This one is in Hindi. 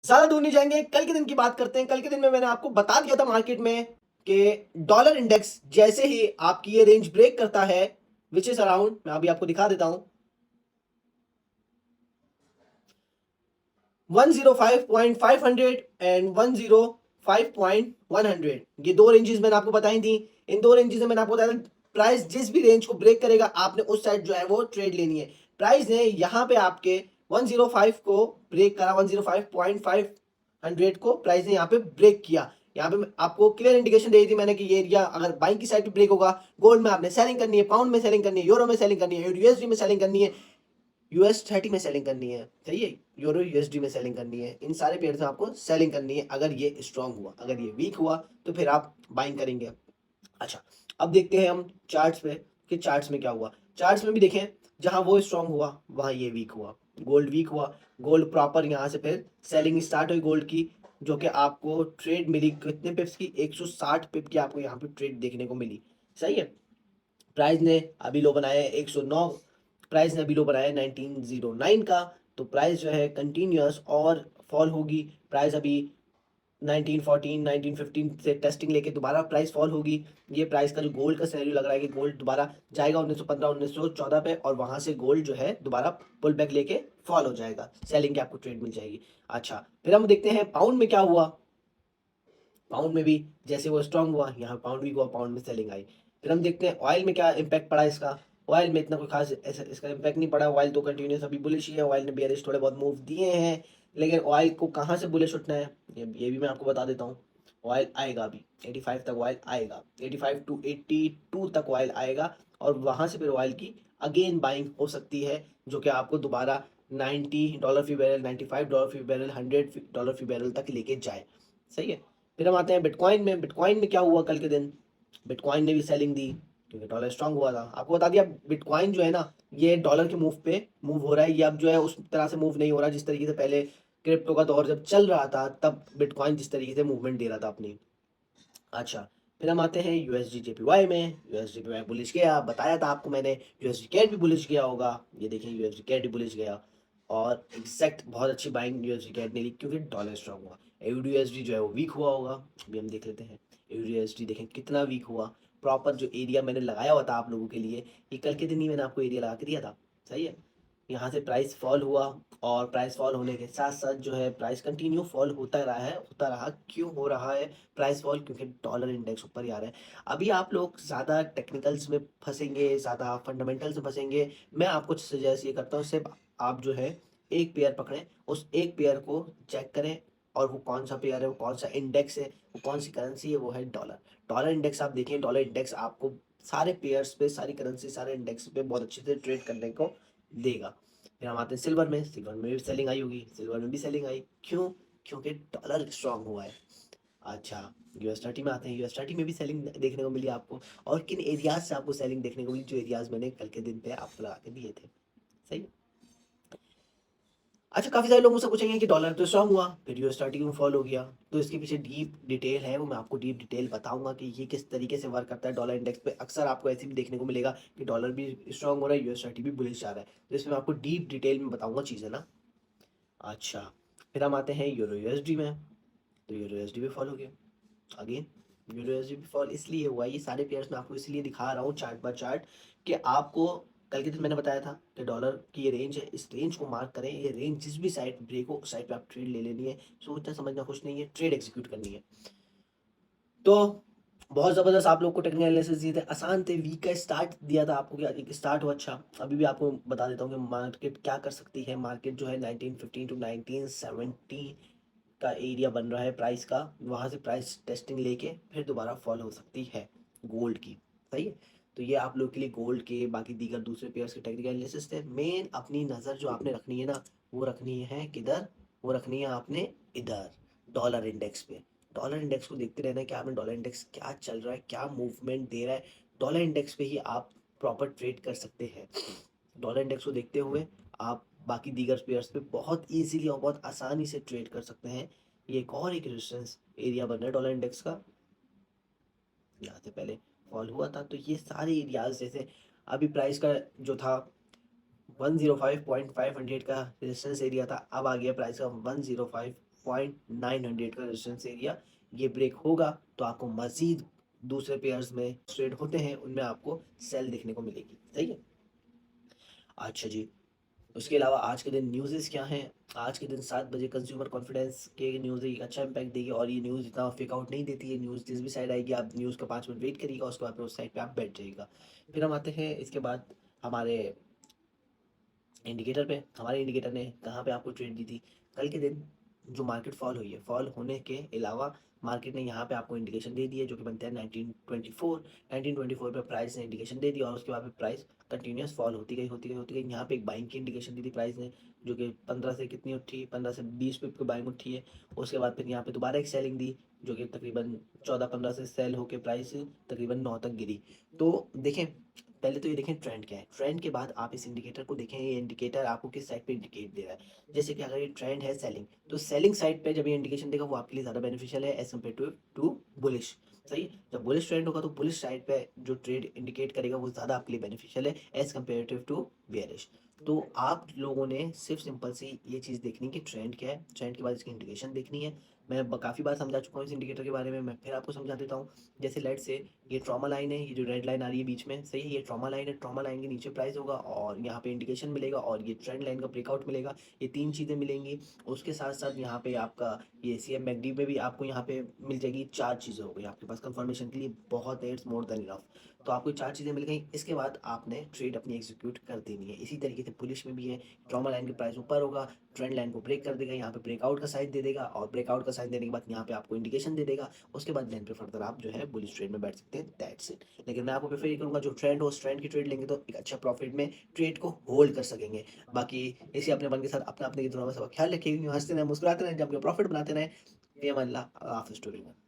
ज्यादा दूर नहीं जाएंगे, कल के दिन की बात करते हैं। कल के दिन में मैंने आपको बता दिया था मार्केट में कि डॉलर इंडेक्स जैसे ही आपकी ये रेंज ब्रेक करता है, विच इज अराउंड, मैं अभी आपको दिखा देता हूं, 105.500 एंड 105.100, ये दो रेंजेस मैंने आपको बताई थी। इन दो रेंजेस में मैंने आपको बताया प्राइस जिस भी रेंज को ब्रेक करेगा आपने उस साइड जो है वो ट्रेड लेनी है। प्राइस ने यहाँ पे आपके 105 को ब्रेक करा, 105.500 को प्राइस ने यहाँ पे ब्रेक किया। यहाँ पे आपको क्लियर इंडिकेशन दे दी थी मैंने कि ये एरिया अगर बाइंग की साइड पे ब्रेक होगा, गोल्ड में आपने सेलिंग करनी है, पाउंड में सेलिंग करनी है, यूरो में सेलिंग करनी है, यूएसडी में सेलिंग करनी है, US30 में सेलिंग करनी है, सही है, यूरो यूएसडी में सेलिंग करनी है। इन सारे पेयर में आपको सेलिंग करनी है। अगर ये स्ट्रांग हुआ, अगर ये वीक हुआ तो फिर आप बाइंग करेंगे। अच्छा, अब देखते हैं हम चार्ट्स पे कि चार्ट्स में क्या हुआ। चार्ट्स में भी देखें, जहां वो स्ट्रांग हुआ वहां ये वीक हुआ, गोल्ड वीक हुआ। गोल्ड प्रॉपर यहाँ से फिर सेलिंग स्टार्ट हुई गोल्ड की, जो कि आपको ट्रेड मिली कितने पिप्स की, 160 पिप की आपको यहाँ पे ट्रेड देखने को मिली, सही है। प्राइस ने अभी लो बनाया है 109, प्राइस ने अभी लो बनाया है 1909 का। तो प्राइस जो है कंटिन्यूअस और फॉल होगी। प्राइस अभी 1914 1915 से टेस्टिंग लेके दोबारा प्राइस फॉल होगी। ये प्राइस का जो गोल्ड का सिनेरियो लग रहा है कि गोल्ड दोबारा जाएगा 1915 1914 पे, और वहां से गोल्ड जो है दोबारा पुल बैक लेके फॉल हो जाएगा, सेलिंग की आपको ट्रेड मिल जाएगी। अच्छा, फिर हम देखते हैं पाउंड में क्या हुआ। पाउंड में भी जैसे वो स्ट्रांग हुआ, यहाँ पाउंड वीक हुआ, पाउंड में सेलिंग आई। फिर हम देखते हैं ऑयल में क्या इम्पैक्ट पड़ा इसका। ऑयल में इतना कोई खास इसका इम्पैक्ट नहीं पड़ा। ऑयल तो कंटिन्यूस अभी बुलिश ही है, ऑयल ने बेयरिश थोड़े बहुत मूव दिए हैं, लेकिन ऑयल को कहाँ से बुलिश उठना है ये भी मैं आपको बता देता हूँ। ऑयल आएगा अभी 85 तक, ऑयल आएगा 85 टू 82 तक ऑयल आएगा, और वहां से फिर ऑयल की अगेन बाइंग हो सकती है, जो कि आपको दोबारा $90 फी बैरल, $95 फी बैरल, $100 फी बैरल तक लेके जाए, सही है। फिर हम आते हैं बिटकॉइन में। बिटकॉइन में क्या हुआ कल के दिन, बिटकॉइन ने भी सेलिंग दी क्योंकि डॉलर स्ट्रांग हुआ था। आपको बता दिया बिटकॉइन जो है ना, ये डॉलर के मूव पे मूव हो रहा है। ये अब जो है उस तरह से मूव नहीं हो रहा जिस तरीके से पहले क्रिप्टो का दौर जब चल रहा था तब बिटकॉइन जिस तरीके से मूवमेंट दे रहा था अपनी। अच्छा, फिर हम आते हैं यूएसडी जेपीवाई में। यूएसडी जेपीवाई बुलिश गया, बताया था आपको मैंने। यूएसडी कैट भी बुलिश गया होगा, ये देखिए यूएसडी कैट भी बुलिश गया, और एग्जैक्ट बहुत अच्छी बाइंग यूएसडी कैट ने ली क्योंकि डॉलर स्ट्रांग हुआ। यूएसडी जो है वो वीक हुआ होगा, अभी हम देख लेते हैं। यूएसडी देखें कितना वीक हुआ। प्रॉपर जो एरिया मैंने लगाया हुआ था आप लोगों के लिए, ये कल के दिन ही मैंने आपको एरिया लगा के दिया था, सही है। यहाँ से प्राइस फॉल हुआ, और प्राइस फॉल होने के साथ साथ जो है प्राइस कंटिन्यू फॉल होता रहा है, होता रहा। क्यों हो रहा है प्राइस फॉल? क्योंकि डॉलर इंडेक्स ऊपर ही आ रहा है। अभी आप लोग ज़्यादा टेक्निकल्स में फंसेंगे, ज़्यादा फंडामेंटल्स में फंसेंगे। मैं आपको सजेस्ट ये करता हूँ, सिर्फ आप जो है एक पेयर पकड़ें, उस एक पेयर को चेक करें, और वो कौन सा पेयर है, वो कौन सा इंडेक्स है, वो कौन सी करेंसी है, वो है डॉलर। डॉलर इंडेक्स आप देखिए, डॉलर इंडेक्स आपको सारे पेयर्स पे, सारी करेंसी, सारे इंडेक्स पे बहुत अच्छे से ट्रेड करने को देगा। फिर हम आते हैं सिल्वर में। सिल्वर में भी सेलिंग आई होगी, सिल्वर में भी सेलिंग आई, क्यों? क्योंकि डॉलर स्ट्रांग हुआ है। अच्छा, यूएस30 में आते हैं। यूएस30 में भी सेलिंग देखने को मिली आपको, और किन एरियाज से आपको सेलिंग देखने को मिली, जो एरियाज मैंने कल के दिन पे आपको लगा के दिए थे, सही है। अच्छा, काफी सारे लोग मुझसे पूछेंगे कि डॉलर तो स्ट्रांग हुआ फिर यूएस30 में फॉल हो गया, तो इसके पीछे डीप डिटेल है, वो मैं आपको डीप डिटेल बताऊंगा कि ये किस तरीके से वर्क करता है डॉलर इंडेक्स पे। अक्सर आपको ऐसे भी देखने को मिलेगा कि डॉलर भी स्ट्रांग हो रहा है, यूएस30 भी बुलिश जा रहा है, तो इसमें मैं आपको डीप डिटेल में बताऊंगा चीज़ें ना। अच्छा, फिर हम आते हैं यूरो यूएसडी में। तो यूरो यूएसडी भी फॉल हो गया अगेन। यूरो यूएसडी भी फॉल इसलिए हुआ, ये सारे पेयर्स मैं आपको इसलिए दिखा रहा हूँ चार्ट बाय चार्ट, कि आपको कल के दिन मैंने बताया था कि डॉलर की ये रेंज है, इस रेंज को मार्क करें। ये रेंज जिस भी साइड ब्रेक हो उस साइड पे आप ट्रेड ले लेनी है, सोचना समझना कुछ नहीं है, ट्रेड एग्जीक्यूट करनी है। तो बहुत ज़बरदस्त आप लोग को टेक्निकल एनालिसिस दिए थे, आसान थे। वीक का स्टार्ट दिया था आपको, क्या एक स्टार्ट हुआ अच्छा। अभी भी आपको बता देता हूँ कि मार्केट क्या कर सकती है। मार्केट जो है 1915 टू 1970 का एरिया बन रहा है प्राइस का, वहाँ से प्राइस टेस्टिंग लेके फिर दोबारा फॉल हो सकती है गोल्ड की, सही है। तो ये आप लोग के लिए गोल्ड के, बाकी दीगर दूसरे पेयर्स के टेक्निकल एनालिसिस थे। मेन अपनी नज़र जो आपने रखनी है ना, वो रखनी है किधर? वो रखनी है आपने इधर, डॉलर इंडेक्स पे। डॉलर इंडेक्स को देखते रहना है कि आपने डॉलर इंडेक्स क्या चल रहा है, क्या मूवमेंट दे रहा है। डॉलर इंडेक्स पे ही आप प्रॉपर ट्रेड कर सकते हैं। डॉलर इंडेक्स को देखते हुए आप बाकी दीगर पेयर्स पे बहुत इजीली और बहुत आसानी से ट्रेड कर सकते हैं। ये एक और एक रेजिस्टेंस एरिया बन रहा है डॉलर इंडेक्स का, यहाँ से पहले फॉल हुआ था। तो ये सारे एरियाज, जैसे अभी प्राइस का जो था 105.500 का रेजिस्टेंस एरिया था, अब आ गया प्राइस का 105 6.900 का रेजिस्टेंस एरिया ये ब्रेक होगा तो आपको मजीद दूसरे पेयर्स में ट्रेड होते हैं उनमें आपको सेल देखने को मिलेगी। सही है। अच्छा जी, उसके अलावा आज के दिन न्यूज़ेस क्या हैं? आज के दिन 7 बजे कंज्यूमर कॉन्फिडेंस के न्यूज़ एक अच्छा इम्पैक्ट देगी और ये न्यूज़ इतना फेक आउट नहीं देती है। न्यूज़ जिस भी साइड आएगी आप न्यूज़ का 5 मिनट वेट करिएगा, उसके बाद फिर उस साइड पे आप बैठ जाइएगा। फिर हम आते हैं इसके बाद हमारे इंडिकेटर पे। हमारे इंडिकेटर ने कहाँ पे आपको ट्रेड दी थी? कल के दिन जो मार्केट फॉल हुई है, फॉल होने के अलावा मार्केट ने यहाँ पे आपको इंडिकेशन दे दी है जो कि बनता है 1924। 1924 पे प्राइस ने इंडिकेशन दे दिया और उसके बाद में प्राइस कंटिन्यूस फॉल होती गई होती गई होती गई। यहाँ पे एक बाइंग की इंडिकेशन दी थी प्राइस ने जो कि 15 से कितनी उठी, 15 से 20 पिप की बाइंग उठी है। उसके बाद फिर यहाँ पे दोबारा एक सेलिंग दी जो कि तकरीबन 14-15 से सेल होकर प्राइस तकरीबन 9 तक गिरी। तो देखें, पहले तो ये देखें ट्रेंड क्या है। ट्रेंड के बाद आप इस इंडिकेटर को देखें, ये इंडिकेटर आपको किस साइड पे इंडिकेट दे रहा है। जैसे कि अगर ये ट्रेंड है सेलिंग, तो सेलिंग साइड पे जब ये इंडिकेशन देगा वो आपके लिए ज़्यादा बेनिफिशियल है एज कम्पेयर टू बुलिश। सही। जब बुलिश ट्रेंड होगा तो बुलिश साइड पे जो ट्रेड इंडिकेट करेगा वो ज़्यादा आपके लिए बेनिफिशियल है एज कम्पेरेटिव टू बेयरिश। तो आप लोगों ने सिर्फ सिंपल सी ये चीज़ देखनी कि ट्रेंड क्या है, ट्रेंड के बाद इसकी इंडिकेशन देखनी है। मैं काफ़ी बार समझा चुका हूँ इस इंडिकेटर के बारे में, मैं फिर आपको समझा देता हूँ। जैसे लेट से ये ट्रॉमा लाइन है, ये जो रेड लाइन आ रही है बीच में, सही है, ये ट्रॉमा लाइन है। ट्रॉमा लाइन के नीचे प्राइस होगा और यहाँ पे इंडिकेशन मिलेगा और ये ट्रेंड लाइन का ब्रेकआउट मिलेगा। ये 3 चीज़ें मिलेंगी। उसके साथ साथ यहाँ पे आपका ये सीएम मैकडी में भी आपको यहाँ पे मिल जाएगी। 4 चीज़ें हो गई आपके पास कंफर्मेशन के लिए, बहुत है, इट्स मोर देन इनफ। तो आपको 4 चीज़ें मिल गई, इसके बाद आपने ट्रेड अपनी एग्जीक्यूट कर देनी है। इसी तरीके से पुलिस में भी है, ट्रॉमा लाइन के प्राइस ऊपर होगा, ट्रेंड लाइन को ब्रेक कर देगा, यहाँ पे ब्रेकआउट का साइन दे देगा और ब्रेकआउट का साइन देने के बाद यहाँ पे आपको इंडिकेशन दे देगा। उसके बाद देन पे फर्दर आप जो है बुलिश ट्रेड में बैठ सकते हैं, दैट्स इट। लेकिन मैं आपको प्रेफर ये करूँगा जो ट्रेंड हो उस ट्रेंड की ट्रेड लेंगे तो एक अच्छा प्रॉफिट में ट्रेड को होल्ड कर सकेंगे। बाकी इसी अपने मन के साथ अपना अपने की दुआ में सब ख्याल रखिए, हंसते रहें, मुस्कुराते रहें, जब प्रॉफिट बनाते रहें। ये अल्लाह हाफिज़।